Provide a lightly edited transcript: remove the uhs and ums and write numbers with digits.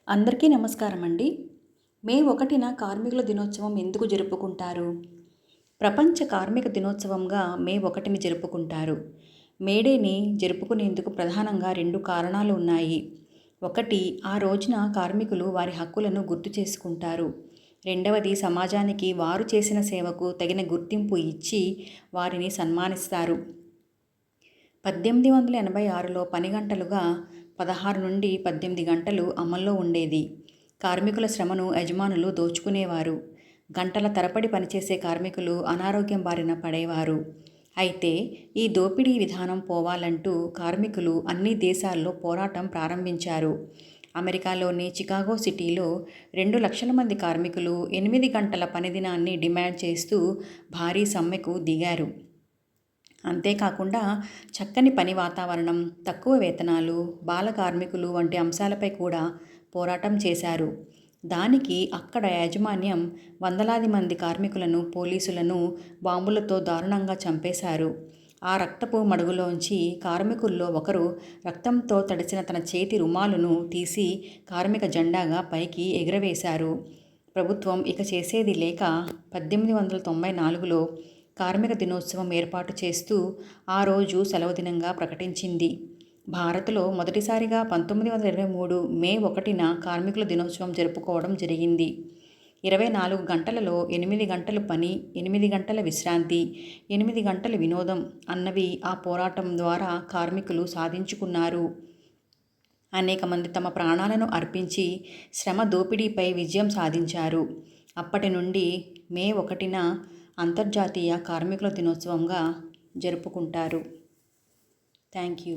అందరికీ నమస్కారం అండి. మే 1న కార్మికుల దినోత్సవం ఎందుకు జరుపుకుంటారు? ప్రపంచ కార్మిక దినోత్సవంగా మే 1ని జరుపుకుంటారు. మేడేని జరుపుకునేందుకు ప్రధానంగా 2 కారణాలు ఉన్నాయి. ఒకటి, ఆ రోజున కార్మికులు వారి హక్కులను గుర్తు చేసుకుంటారు. రెండవది, సమాజానికి వారు చేసిన సేవకు తగిన గుర్తింపు ఇచ్చి వారిని సన్మానిస్తారు. 1886లో పని గంటలుగా 16 నుండి 18 గంటలు అమల్లో ఉండేది. కార్మికుల శ్రమను యజమానులు దోచుకునేవారు. గంటల తరబడి పనిచేసే కార్మికులు అనారోగ్యం బారిన పడేవారు. అయితే ఈ దోపిడీ విధానం పోవాలంటూ కార్మికులు అన్ని దేశాల్లో పోరాటం ప్రారంభించారు. అమెరికాలోని చికాగో సిటీలో 2 లక్షల మంది కార్మికులు 8 గంటల పనిదినాన్ని డిమాండ్ చేస్తూ భారీ సమ్మెకు దిగారు. అంతేకాకుండా చక్కని పని వాతావరణం, తక్కువ వేతనాలు, బాల కార్మికులు వంటి అంశాలపై కూడా పోరాటం చేశారు. దానికి అక్కడ యాజమాన్యం వందలాది మంది కార్మికులను, పోలీసులను బాంబులతో దారుణంగా చంపేశారు. ఆ రక్తపు మడుగులోంచి కార్మికుల్లో ఒకరు రక్తంతో తడిసిన తన చేతి రుమాలును తీసి కార్మిక జెండాగా పైకి ఎగురవేశారు. ప్రభుత్వం ఇక చేసేది లేక 1894లో కార్మిక దినోత్సవం ఏర్పాటు చేస్తూ ఆ రోజు సెలవుదినంగా ప్రకటించింది. భారత్లో మొదటిసారిగా 1923 మే 1న కార్మికుల దినోత్సవం జరుపుకోవడం జరిగింది. 24 గంటలలో 8 గంటలు పని, 8 గంటల విశ్రాంతి, 8 గంటల వినోదం అన్నవి ఆ పోరాటం ద్వారా కార్మికులు సాధించుకున్నారు. అనేక మంది తమ ప్రాణాలను అర్పించి శ్రమ దోపిడీపై విజయం సాధించారు. అప్పటి నుండి మే 1న అంతర్జాతీయ కార్మికుల దినోత్సవంగా జరుపుకుంటారు. Thank you.